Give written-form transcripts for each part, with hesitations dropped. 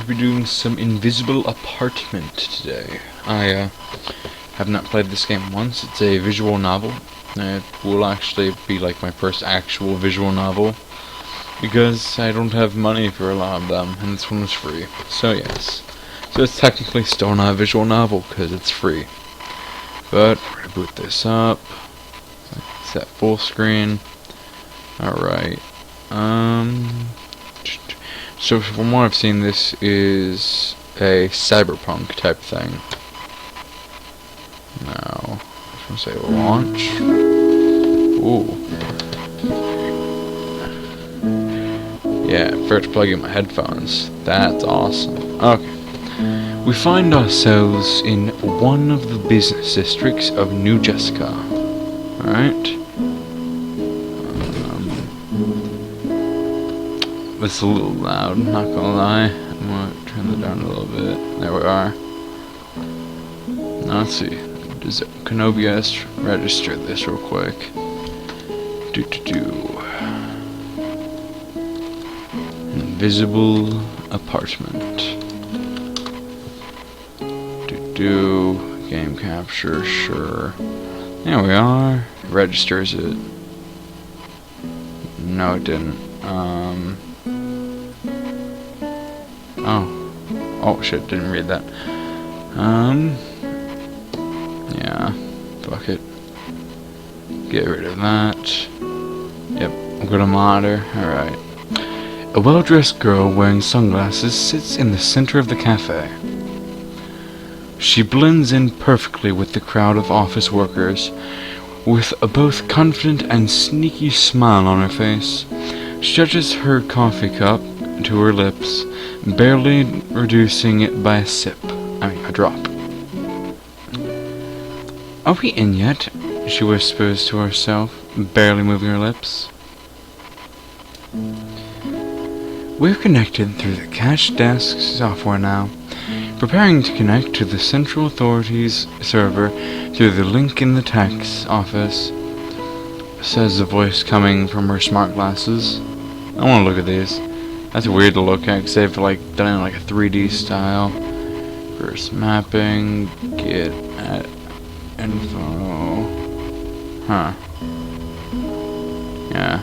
to be doing some Invisible Apartment today. I have not played this game once. It's a visual novel. It will actually be like my first actual visual novel, because I don't have money for a lot of them, and this one was free. So yes. So it's technically still not a visual novel, because it's free. But we're going to boot this up. Set full screen. Alright. So from what I've seen, this is a cyberpunk type thing. Now, I was going to say launch. Ooh. Yeah, first plug in my headphones. That's awesome. Okay. We find ourselves in one of the business districts of New Jessica. Alright. It's a little loud, not gonna lie. I'm gonna turn it down a little bit. There we are. Now let's see. Does Kenobius register this real quick? Invisible apartment. Game capture, sure. There we are. Registers it. No, it didn't. Oh shit, didn't read that. Yeah, fuck it. Get rid of that. Yep, I'm gonna monitor. Alright. A well-dressed girl wearing sunglasses sits in the center of the cafe. She blends in perfectly with the crowd of office workers, with a both confident and sneaky smile on her face. She touches her coffee cup to her lips, barely reducing it by a drop. Are we in yet? She whispers to herself, barely moving her lips. We're connected through the cash desk software now, preparing to connect to the Central Authorities server through the link in the tax office, says the voice coming from her smart glasses. I want to look at these. That's weird to look at, because they've like done it in like a 3D style. First mapping, get at info. Huh. Yeah.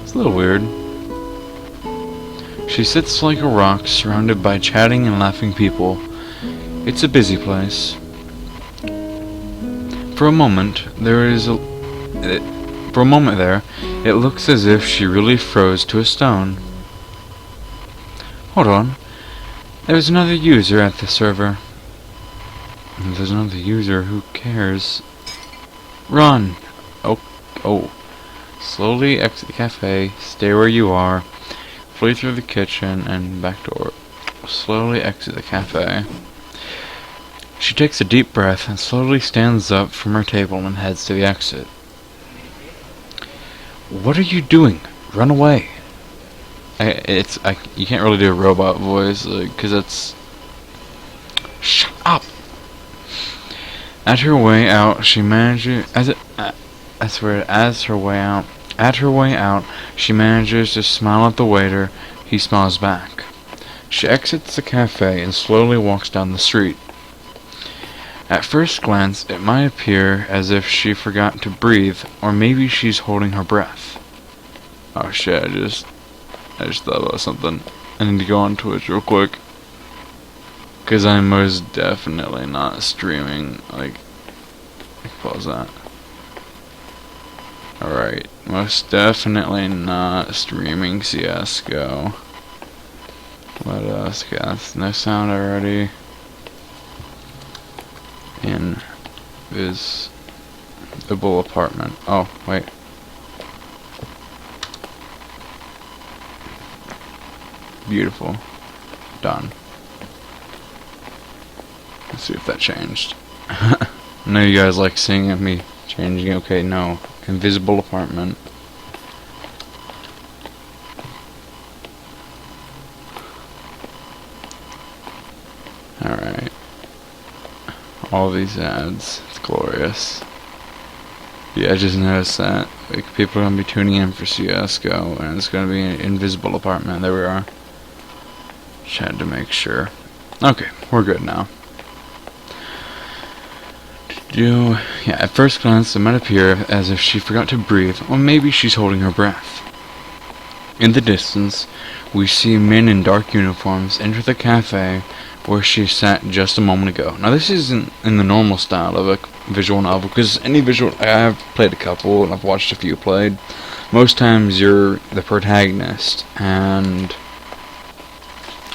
It's a little weird. She sits like a rock, surrounded by chatting and laughing people. It's a busy place. For a moment there, it looks as if she really froze to a stone. Hold on. There's another user at the server. There's another user, who cares? Run! Oh. Slowly exit the cafe, stay where you are, flee through the kitchen and back door. Slowly exit the cafe. She takes a deep breath and slowly stands up from her table and heads to the exit. What are you doing? Run away! You can't really do a robot voice, because it's... Shut up! At her way out, she manages... At her way out, she manages to smile at the waiter. He smiles back. She exits the cafe and slowly walks down the street. At first glance, it might appear as if she forgot to breathe, or maybe she's holding her breath. Oh shit, I just thought about something. I need to go on Twitch real quick, because I'm most definitely not streaming, pause that. Alright, most definitely not streaming CSGO. Let us guess. No sound already. Invisible apartment. Oh, wait. Beautiful. Done. Let's see if that changed. I know you guys like seeing me changing. Okay, no. Invisible apartment. Alright. All these ads. It's glorious. Yeah, I just noticed that. Like, people are gonna be tuning in for CSGO, and it's gonna be an invisible apartment. There we are. Just had to make sure. Okay, we're good now. Yeah, at first glance it might appear as if she forgot to breathe, or maybe she's holding her breath. In the distance, we see men in dark uniforms enter the cafe where she sat just a moment ago. Now this isn't in the normal style of a visual novel, because any visual, I've played a couple and I've watched a few played. Most times you're the protagonist, and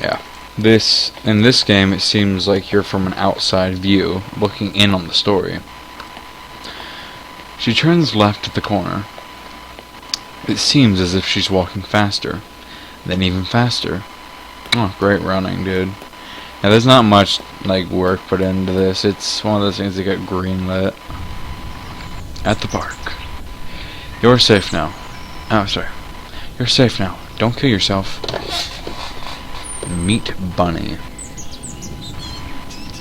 yeah. In this game, it seems like you're from an outside view, looking in on the story. She turns left at the corner. It seems as if she's walking faster, then even faster. Oh, great running, dude. Now, there's not much, like, work put into this. It's one of those things that get greenlit. At the park. You're safe now. Oh, sorry. You're safe now. Don't kill yourself. Meet Bunny.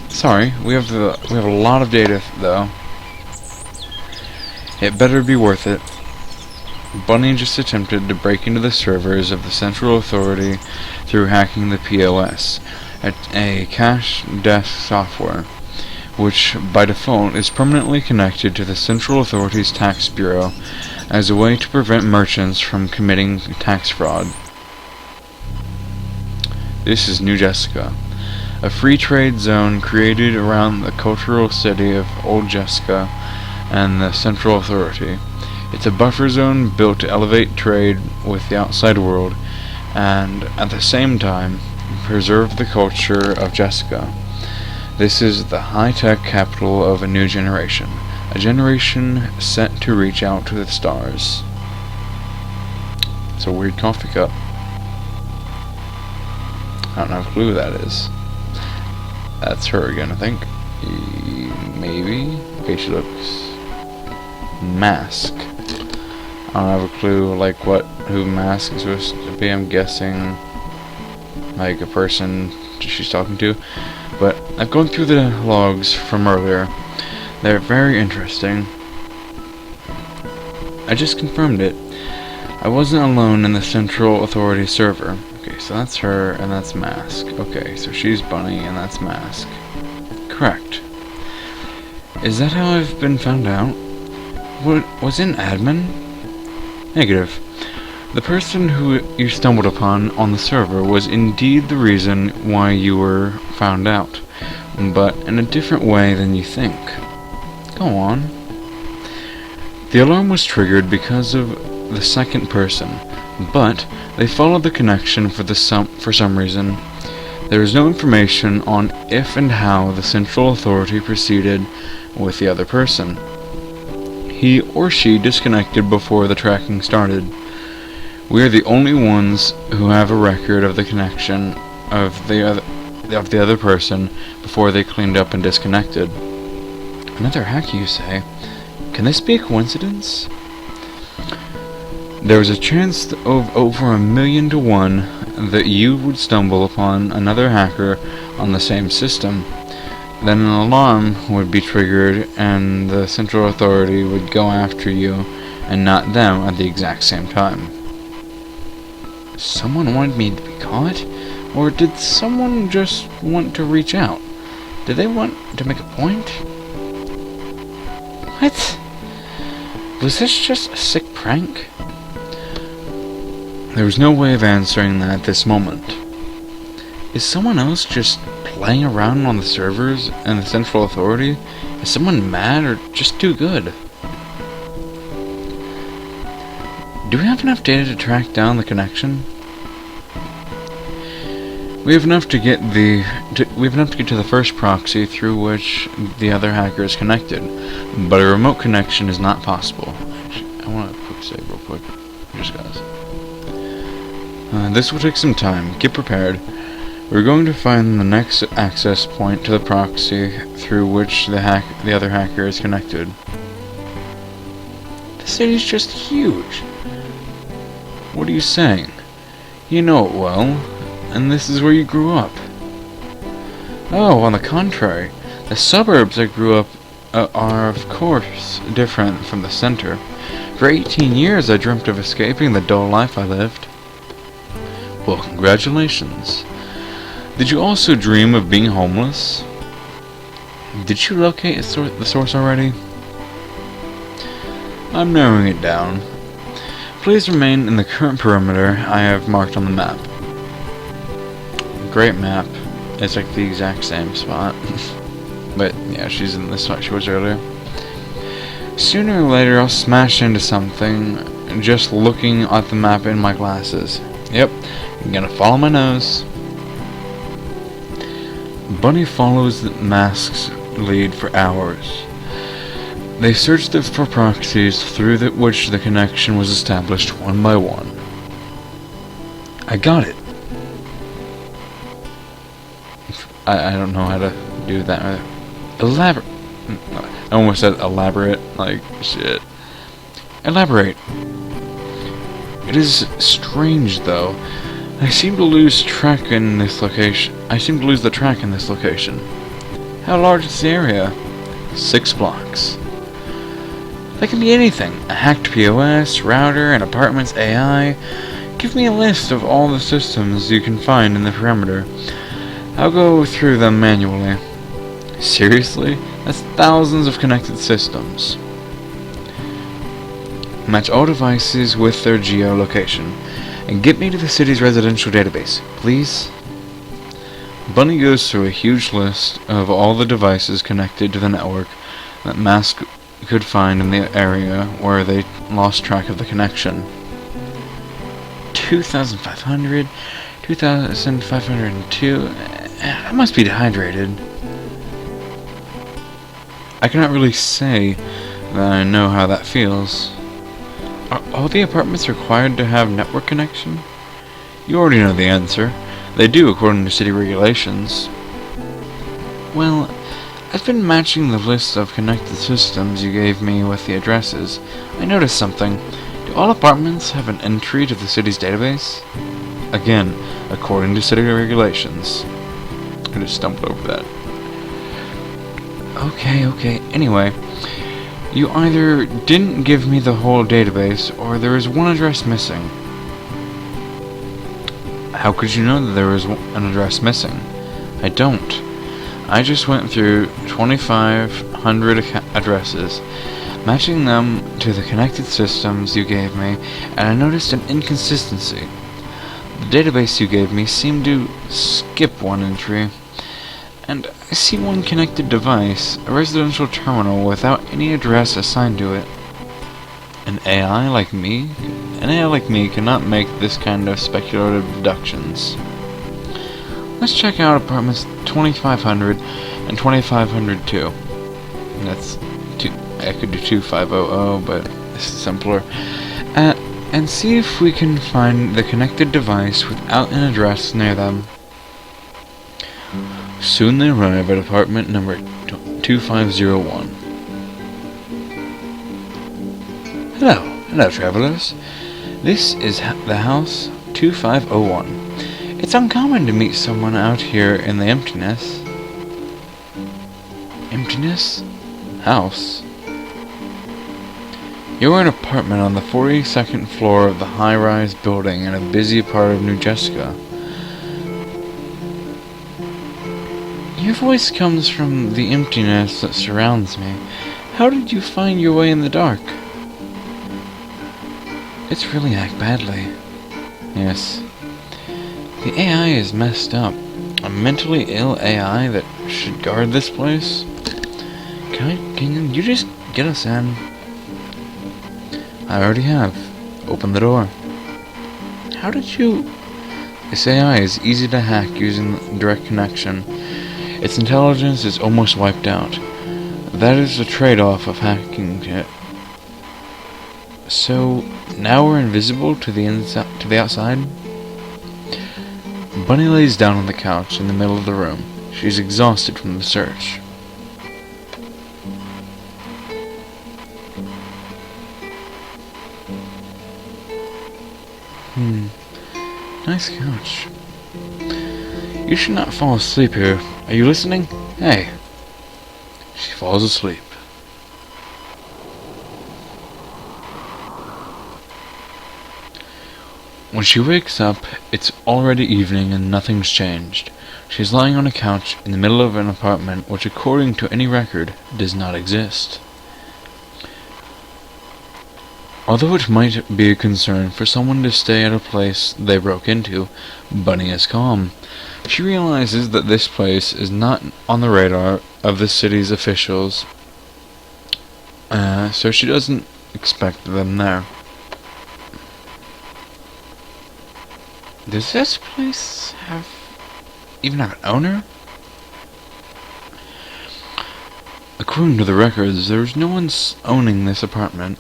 Sorry, we have a lot of data though. It better be worth it. Bunny just attempted to break into the servers of the Central Authority through hacking the POS, a cache desk software, which by default is permanently connected to the Central Authority's Tax Bureau as a way to prevent merchants from committing tax fraud. This is New Jessica, a free trade zone created around the cultural city of Old Jessica and the Central Authority. It's a buffer zone built to elevate trade with the outside world and, at the same time, preserve the culture of Jessica. This is the high-tech capital of a new generation, a generation set to reach out to the stars. It's a weird coffee cup. I don't have a clue who that is. That's her again, I think. Maybe? Okay, she looks... Mask. I don't have a clue, like, who Mask is supposed to be. I'm guessing, like, a person she's talking to. But I've gone through the logs from earlier. They're very interesting. I just confirmed it. I wasn't alone in the Central Authority server. Okay, so that's her, and that's Mask. Okay, so she's Bunny, and that's Mask. Correct. Is that how I've been found out? What, was it an admin? Negative. The person who you stumbled upon on the server was indeed the reason why you were found out, but in a different way than you think. Go on. The alarm was triggered because of the second person, but they followed the connection for some reason. There is no information on if and how the Central Authority proceeded with the other person. He or she disconnected before the tracking started. We are the only ones who have a record of the connection of the other person before they cleaned up and disconnected. Another hack, you say? Can this be a coincidence? There was a chance of over 1,000,000 to 1 that you would stumble upon another hacker on the same system. Then an alarm would be triggered and the Central Authority would go after you and not them at the exact same time. Someone wanted me to be caught? Or did someone just want to reach out? Did they want to make a point? What? Was this just a sick prank? There was no way of answering that at this moment. Is someone else just playing around on the servers and the Central Authority? Is someone mad or just too good? Do we have enough data to track down the connection? We have enough to get to the first proxy through which the other hacker is connected, but a remote connection is not possible. I want to quick save real quick, just guys. This will take some time. Get prepared. We're going to find the next access point to the proxy through which the other hacker is connected. The city's just huge. What are you saying? You know it well, and this is where you grew up. Oh, on the contrary, the suburbs I grew up are of course different from the center. For 18 years I dreamt of escaping the dull life I lived. Well, congratulations. Did you also dream of being homeless? Did you locate the source already? I'm narrowing it down. Please remain in the current perimeter I have marked on the map. Great map. It's like the exact same spot. But yeah, she's in the spot she was earlier. Sooner or later I'll smash into something just looking at the map in my glasses. Yep, I'm gonna follow my nose. Bunny follows the mask's lead for hours. They searched for proxies through which the connection was established one by one. I got it. I don't know how to do that. Elaborate. I almost said elaborate. Like, shit. Elaborate. It is strange, though. I seem to lose track in this location. How large is the area? 6 blocks. That can be anything. A hacked POS, router, an apartment's AI. Give me a list of all the systems you can find in the perimeter. I'll go through them manually. Seriously? That's thousands of connected systems. Match all devices with their geolocation. And get me to the city's residential database, please. Bunny goes through a huge list of all the devices connected to the network that Mask could find in the area where they lost track of the connection. 2,500, 2,502. I must be dehydrated. I cannot really say that I know how that feels. Are all the apartments required to have network connection? You already know the answer. They do, according to city regulations. Well, I've been matching the list of connected systems you gave me with the addresses. I noticed something. Do all apartments have an entry to the city's database? Again, according to city regulations. I just stumbled over that. Okay. Anyway, you either didn't give me the whole database, or there is one address missing. How could you know that there was an address missing? I don't. I just went through 2,500 addresses, matching them to the connected systems you gave me, and I noticed an inconsistency. The database you gave me seemed to skip one entry, and I see one connected device, a residential terminal without any address assigned to it. An AI like me? An AI like me cannot make this kind of speculative deductions. Let's check out apartments 2,500 and 2,502. That's I could do 2,500, but this is simpler. And see if we can find the connected device without an address near them. Soon they arrive at apartment number 2501. Hello, travelers. This is the house 2501. It's uncommon to meet someone out here in the emptiness. Emptiness? House. You're in an apartment on the 42nd floor of the high-rise building in a busy part of New Jessica. Your voice comes from the emptiness that surrounds me. How did you find your way in the dark? It's really act badly. Yes. The AI is messed up. A mentally ill AI that should guard this place? Can you just get us in? I already have. Open the door. How did you... This AI is easy to hack using direct connection. Its intelligence is almost wiped out. That is the trade-off of hacking it. So, now we're invisible to the outside? Bunny lays down on the couch in the middle of the room. She's exhausted from the search. Nice couch. You should not fall asleep here. Are you listening? Hey. She falls asleep. When she wakes up, it's already evening and nothing's changed. She's lying on a couch in the middle of an apartment which, according to any record, does not exist. Although it might be a concern for someone to stay at a place they broke into, Bunny is calm. She realizes that this place is not on the radar of the city's officials, so she doesn't expect them there. Does this place even have an owner? According to the records, there's no one owning this apartment.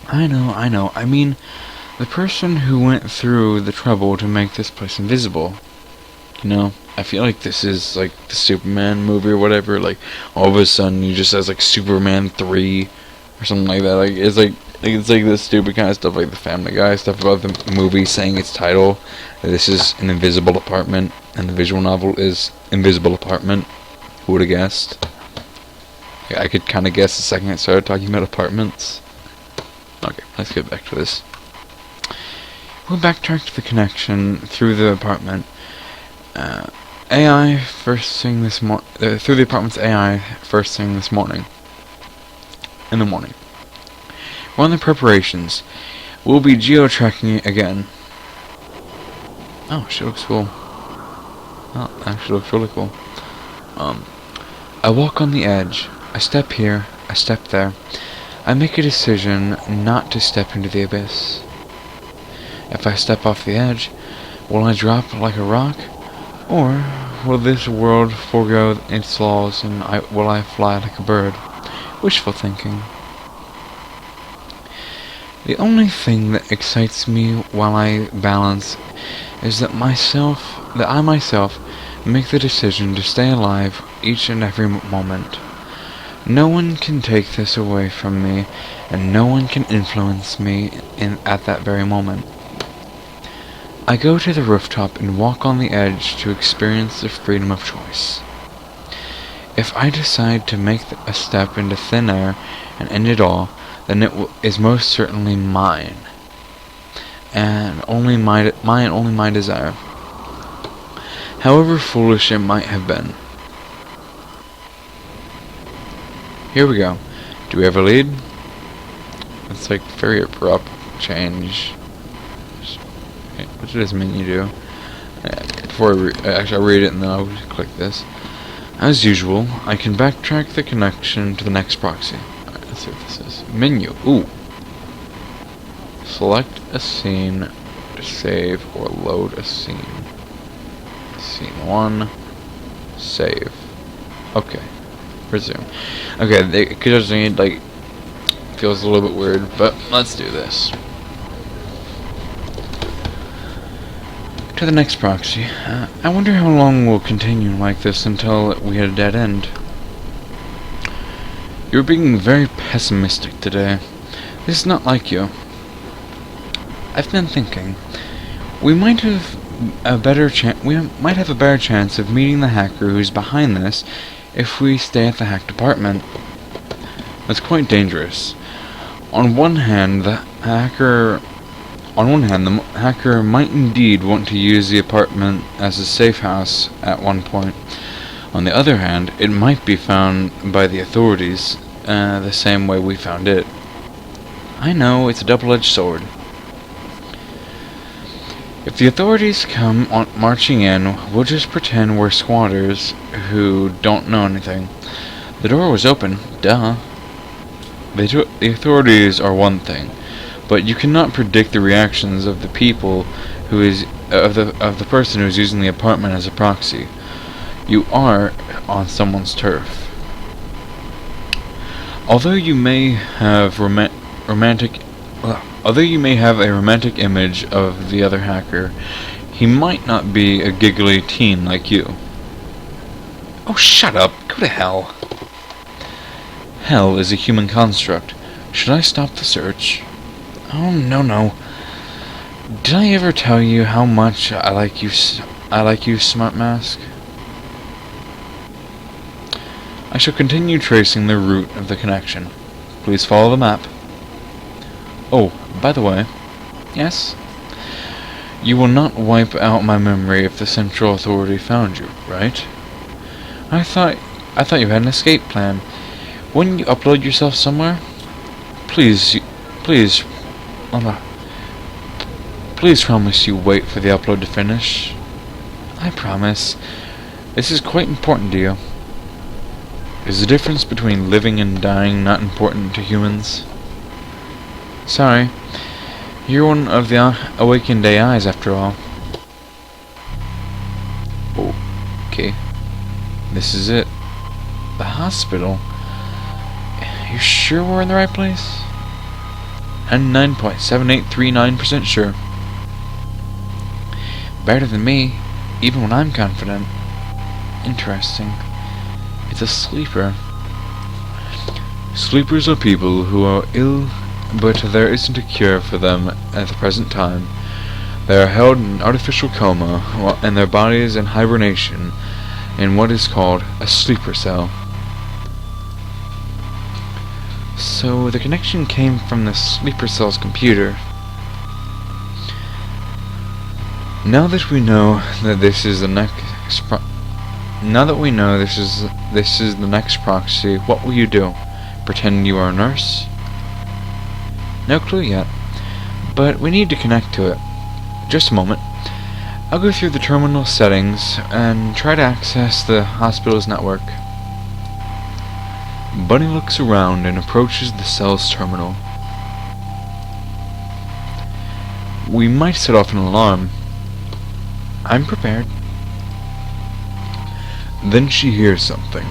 I know. I mean, the person who went through the trouble to make this place invisible. You know, I feel like this is like the Superman movie or whatever. Like, all of a sudden, he just says like Superman 3 or something like that. Like, it's like this stupid kind of stuff, like the Family Guy stuff about the movie saying its title. This is an invisible apartment, and the visual novel is Invisible Apartment. Who would have guessed? I could kind of guess the second I started talking about apartments. Okay, let's get back to this. We'll backtrack to the connection through the apartment. AI first thing this through the apartment's AI first thing this morning. In the morning. We're on the preparations. We'll be geo-tracking it again. Oh, she looks cool. Oh, actually looks really cool. I walk on the edge. I step here. I step there. I make a decision not to step into the abyss. If I step off the edge, will I drop like a rock? Or will this world forego its laws and will I fly like a bird? Wishful thinking. The only thing that excites me while I balance is that I myself make the decision to stay alive each and every moment. No one can take this away from me, and no one can influence me at that very moment. I go to the rooftop and walk on the edge to experience the freedom of choice. If I decide to make a step into thin air and end it all, then it is most certainly mine, and only my desire, however foolish it might have been. Here we go. Do we have a lead? It's like very abrupt change. What does menu do? Before I'll read it and then I'll click this. As usual, I can backtrack the connection to the next proxy. Alright, let's see what this is. Menu. Ooh. Select a scene to save or load a scene. Scene 1. Save. Okay. Resume. Okay, occasionally, like, feels a little bit weird, but let's do this. To the next proxy. I wonder how long we'll continue like this until we hit a dead end. You're being very pessimistic today. This is not like you. I've been thinking. We might have a better chance of meeting the hacker who's behind this if we stay at the hack department. That's quite dangerous. On one hand, the hacker might indeed want to use the apartment as a safe house at one point. On the other hand, it might be found by the authorities the same way we found it. I know, it's a double-edged sword. If the authorities come marching in, we'll just pretend we're squatters who don't know anything. The door was open, duh. The authorities are one thing, but you cannot predict the reactions of the people of the person who is using the apartment as a proxy. You are on someone's turf. Although you may have a romantic image of the other hacker, he might not be a giggly teen like you. Oh, shut up! Go to hell! Hell is a human construct. Should I stop the search? Oh, no. Did I ever tell you how much I like you, Smart Mask? I shall continue tracing the route of the connection. Please follow the map. Oh, by the way. Yes? You will not wipe out my memory if the Central Authority found you, right? I thought you had an escape plan. Wouldn't you upload yourself somewhere? Please, please promise you wait for the upload to finish. I promise. This is quite important to you. Is the difference between living and dying not important to humans? Sorry. You're one of the awakened AIs, after all. Okay. This is it. The hospital? You sure we're in the right place? I'm 9.7839% sure. Better than me, even when I'm confident. Interesting. It's a sleeper. Sleepers are people who are ill, but there isn't a cure for them at the present time. They are held in an artificial coma, and their bodies in hibernation in what is called a sleeper cell. So the connection came from the sleeper cell's computer. Now that we know that this is the next proxy, what will you do? Pretend you are a nurse? No clue yet, but we need to connect to it. Just a moment. I'll go through the terminal settings and try to access the hospital's network. Bunny looks around and approaches the cell's terminal. We might set off an alarm. I'm prepared. Then she hears something.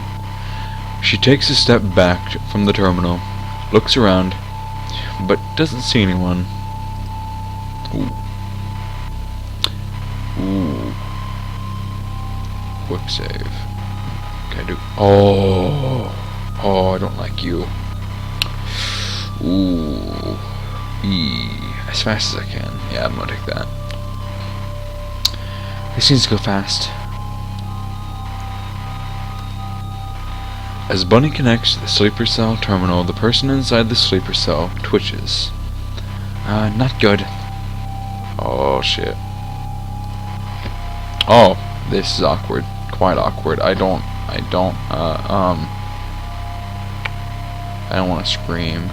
She takes a step back from the terminal, looks around, but doesn't see anyone. Ooh. Quick save. Can I do... Oh, I don't like you. Ooh. As fast as I can. Yeah, I'm gonna take that. This needs to go fast. As Bunny connects to the sleeper cell terminal, the person inside the sleeper cell twitches. Not good. Oh, shit. Oh, this is awkward. Quite awkward. I don't want to scream.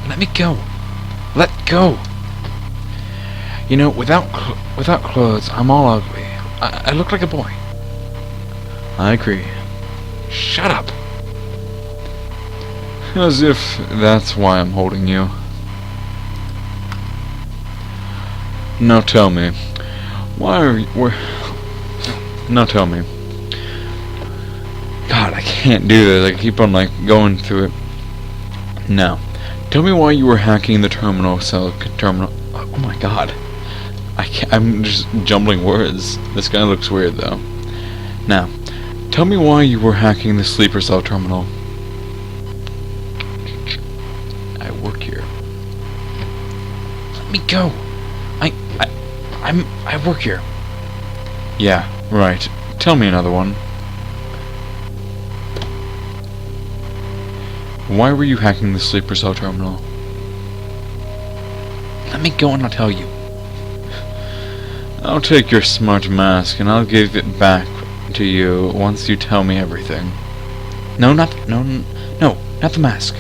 Let me go. Let go. You know, without clothes, I'm all ugly. I look like a boy. I agree. Shut up. As if that's why I'm holding you. Now tell me, now tell me. God, I can't do this. I keep on going through it. Now, tell me why you were hacking the terminal. Oh my God. I'm just jumbling words. This guy looks weird though. Now, tell me why you were hacking the sleeper cell terminal. I work here. Let me go. I work here. Yeah, right. Tell me another one. Why were you hacking the sleeper cell terminal? Let me go and I'll tell you. I'll take your smart mask and I'll give it back to you once you tell me everything. No, not the mask.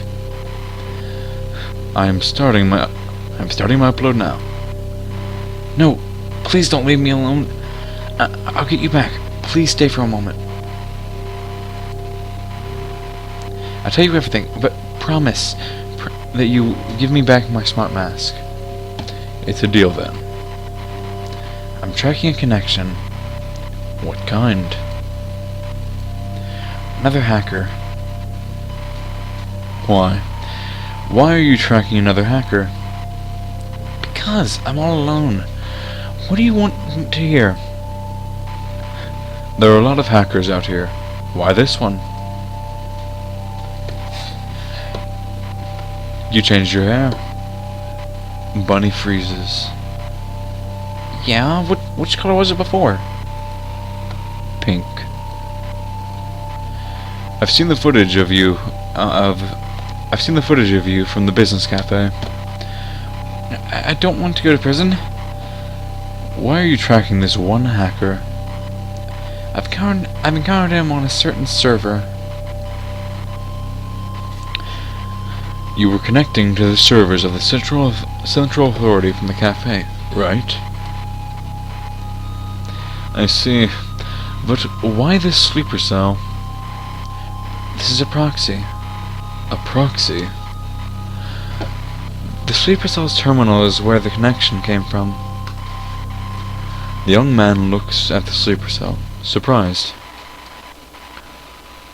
I'm starting my upload now. No, please don't leave me alone. I'll get you back. Please stay for a moment. I'll tell you everything, but promise that you give me back my smart mask. It's a deal then. I'm tracking a connection. What kind? Another hacker. Why? Why are you tracking another hacker? Because I'm all alone. What do you want to hear? There are a lot of hackers out here. Why this one? You changed your hair. Bunny freezes. Yeah? Which color was it before? Pink. I've seen the footage of you I've seen the footage of you from the business cafe. I don't want to go to prison. Why are you tracking this one hacker? I've encountered him on a certain server. You were connecting to the servers of the Central Authority from the cafe, right? I see. But why this sleeper cell? This is a proxy. A proxy? The sleeper cell's terminal is where the connection came from. The young man looks at the sleeper cell, surprised.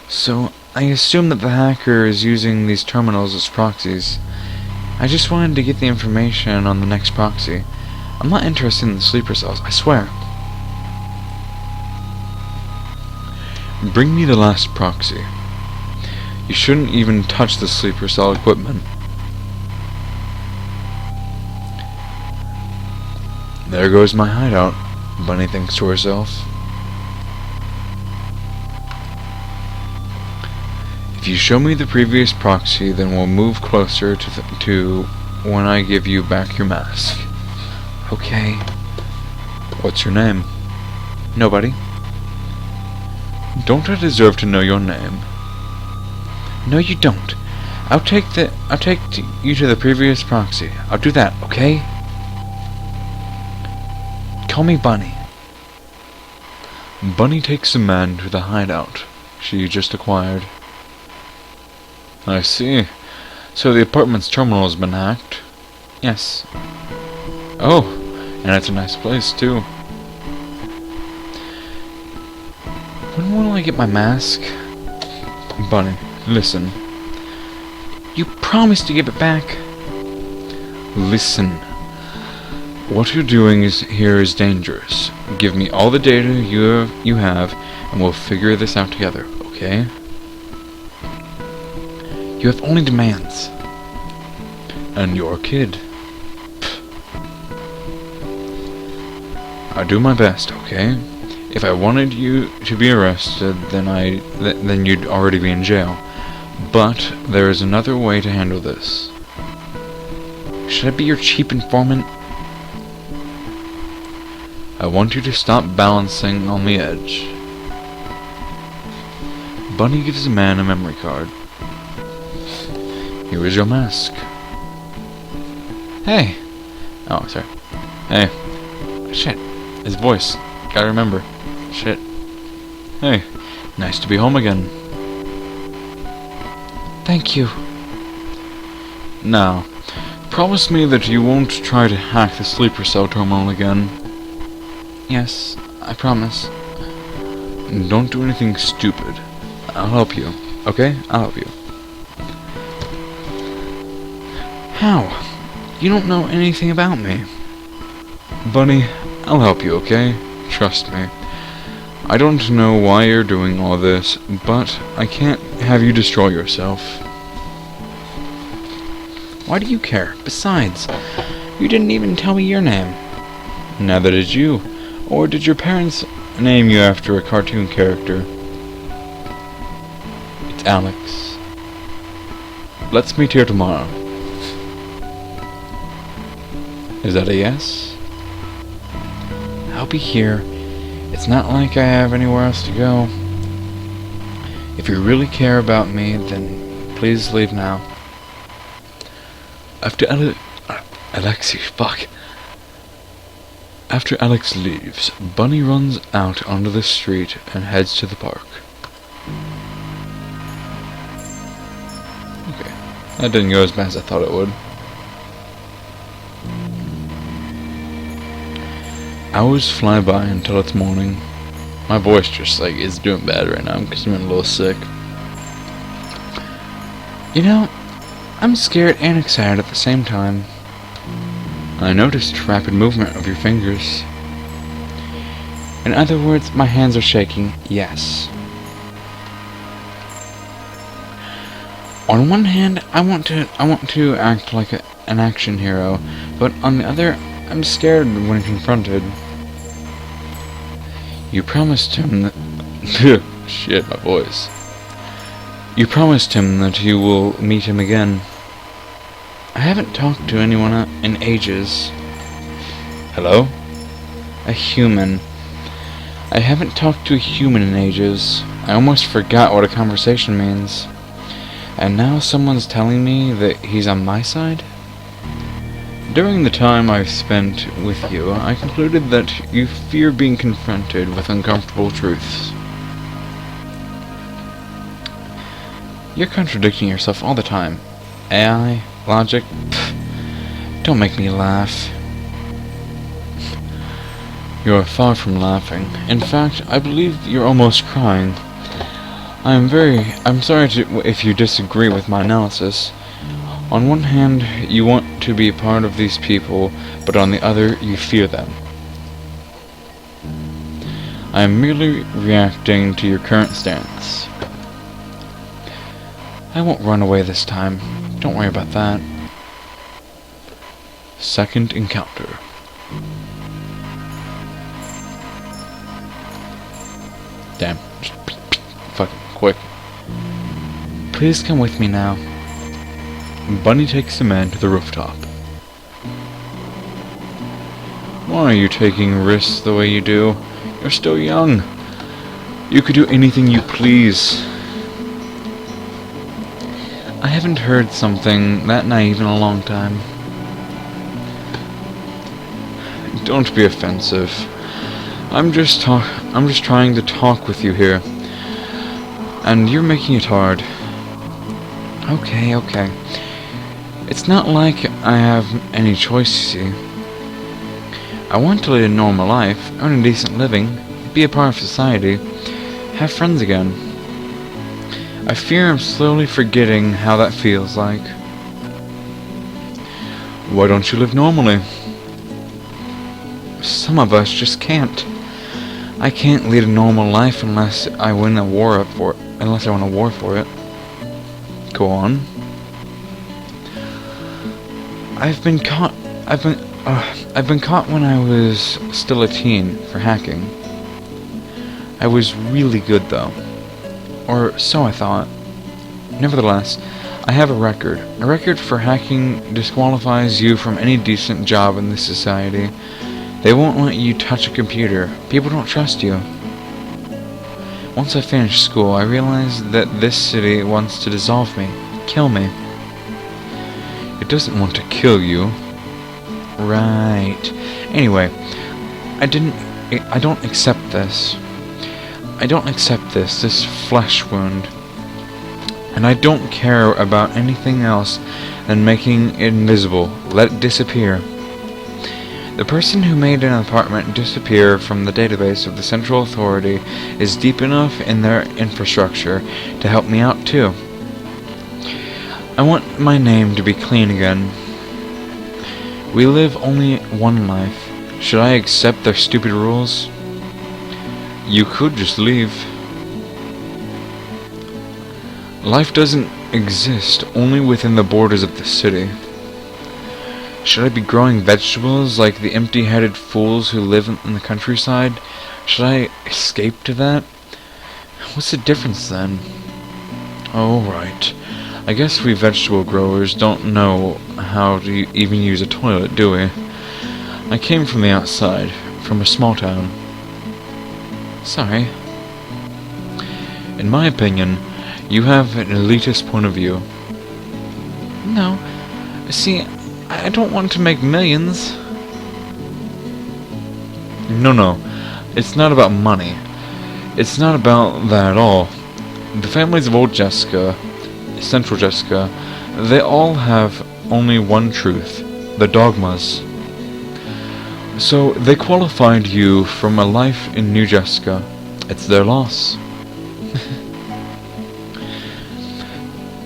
So, I assume that the hacker is using these terminals as proxies. I just wanted to get the information on the next proxy. I'm not interested in the sleeper cells, I swear. Bring me the last proxy. You shouldn't even touch the sleeper cell equipment. There goes my hideout, Bunny thinks to herself. If you show me the previous proxy, then we'll move closer to when I give you back your mask. Okay. What's your name? Nobody. Don't I deserve to know your name? No, you don't. I'll take you to the previous proxy. I'll do that, okay? Call me Bunny. Bunny takes the man to the hideout she just acquired. I see. So the apartment's terminal has been hacked? Yes. Oh, and it's a nice place, too. When will I get my mask? Bunny, listen. You promised to give it back. Listen. What you're doing here is dangerous. Give me all the data you have, and we'll figure this out together, okay? You have only demands. And you're a kid. I'll do my best, okay? If I wanted you to be arrested, then you'd already be in jail. But there is another way to handle this. Should I be your cheap informant? I want you to stop balancing on the edge. Bunny gives the man a memory card. Here is your mask. Hey! Oh, sorry. Hey. Shit. His voice. Gotta remember. Shit. Hey. Nice to be home again. Thank you. Now, promise me that you won't try to hack the sleeper cell terminal again. Yes, I promise. Don't do anything stupid. I'll help you. Okay? I'll help you. How? You don't know anything about me. Bunny, I'll help you, okay? Trust me. I don't know why you're doing all this, but I can't have you destroy yourself. Why do you care? Besides, you didn't even tell me your name. Neither did you. Or did your parents name you after a cartoon character? It's Alex. Let's meet here tomorrow. Is that a yes? I'll be here. It's not like I have anywhere else to go. If you really care about me, then please leave now. After Alex leaves, Bunny runs out onto the street and heads to the park. Okay, that didn't go as bad as I thought it would. Hours fly by until it's morning. My voice just is doing bad right now because I'm a little sick. You know, I'm scared and excited at the same time. I noticed rapid movement of your fingers. In other words, my hands are shaking, yes. On one hand, I want to act like an action hero, but on the other, I'm scared when confronted. You promised him that... Shit, my voice. You promised him that you will meet him again. I haven't talked to anyone in ages. Hello? A human. I haven't talked to a human in ages. I almost forgot what a conversation means. And now someone's telling me that he's on my side? During the time I've spent with you, I concluded that you fear being confronted with uncomfortable truths. You're contradicting yourself all the time. AI? Logic? Pfft. Don't make me laugh. You are far from laughing. In fact, I believe you're almost crying. I'm sorry if you disagree with my analysis. On one hand, you want to be a part of these people, but on the other, you fear them. I am merely reacting to your current stance. I won't run away this time. Don't worry about that. Second encounter. Damn. Just fucking quick. Please come with me now. Bunny takes the man to the rooftop. Why are you taking risks the way you do? You're still young. You could do anything you please. I haven't heard something that naive in a long time. Don't be offensive. I'm just trying to talk with you here. And you're making it hard. Okay. It's not like I have any choice, you see. I want to lead a normal life, earn a decent living, be a part of society, have friends again. I fear I'm slowly forgetting how that feels like. Why don't you live normally? Some of us just can't. I can't lead a normal life unless I win a war for it. Unless I win a war for it. Go on. I've been caught when I was still a teen for hacking. I was really good though. Or so I thought. Nevertheless, I have a record. A record for hacking disqualifies you from any decent job in this society. They won't let you touch a computer. People don't trust you. Once I finished school, I realized that this city wants to dissolve me, kill me. It doesn't want to kill you. Right. Anyway, I don't accept this. I don't accept this flesh wound. And I don't care about anything else than making it invisible. Let it disappear. The person who made an apartment disappear from the database of the Central Authority is deep enough in their infrastructure to help me out too. I want my name to be clean again. We live only one life. Should I accept their stupid rules? You could just leave. Life doesn't exist only within the borders of the city. Should I be growing vegetables like the empty-headed fools who live in the countryside? Should I escape to that? What's the difference then? Oh, right. I guess we vegetable growers don't know how to even use a toilet, do we? I came from the outside, from a small town. Sorry. In my opinion, you have an elitist point of view. No. See, I don't want to make millions. No. It's not about money. It's not about that at all. The families of Old Jessica, Central Jessica, they all have only one truth, the dogmas. So they qualified you from a life in New Jessica. It's their loss.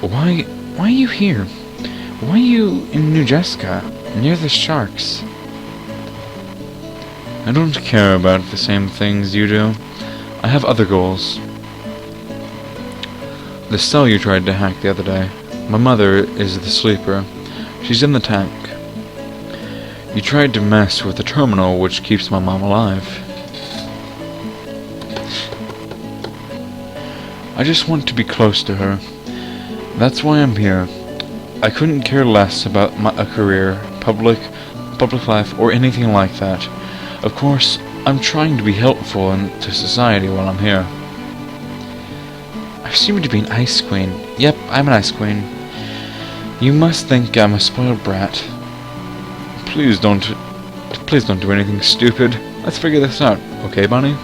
Why are you here? Why are you in New Jessica, near the sharks? I don't care about the same things you do. I have other goals. The cell you tried to hack the other day. My mother is the sleeper. She's in the tank. You tried to mess with the terminal which keeps my mom alive. I just want to be close to her. That's why I'm here. I couldn't care less about a career, public life, or anything like that. Of course, I'm trying to be helpful to society while I'm here. I seem to be an ice queen. Yep, I'm an ice queen. You must think I'm a spoiled brat. Please don't do anything stupid. Let's figure this out, okay, Bunny?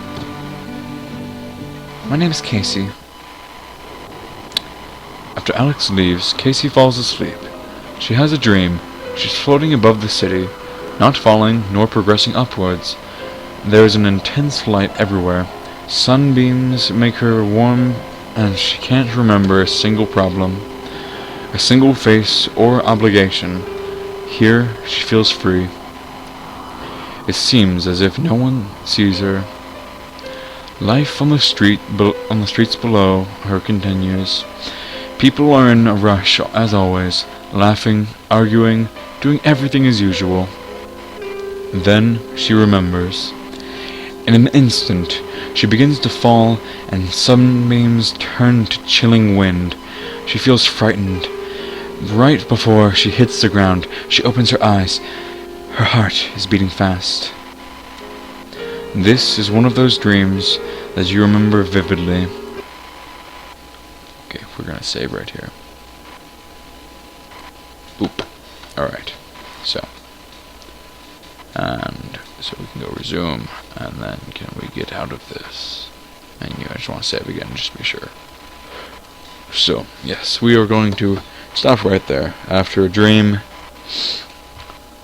My name is Casey. After Alex leaves, Casey falls asleep. She has a dream. She's floating above the city, not falling nor progressing upwards. There is an intense light everywhere. Sunbeams make her warm, and she can't remember a single problem, a single face or obligation. Here, she feels free. It seems as if no one sees her. Life on the streets below her continues. People are in a rush, as always, laughing, arguing, doing everything as usual. Then she remembers. In an instant, she begins to fall, and sunbeams turn to chilling wind. She feels frightened. Right before she hits the ground, she opens her eyes. Her heart is beating fast. This is one of those dreams that you remember vividly. Okay, we're gonna save right here. Boop. Alright, so we can go resume, and then can we get out of this? And I just want to save again, just to be sure. So, yes, we are going to stop right there, after a dream,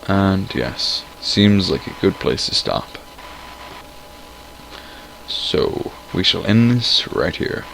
and yes, seems like a good place to stop. So, we shall end this right here.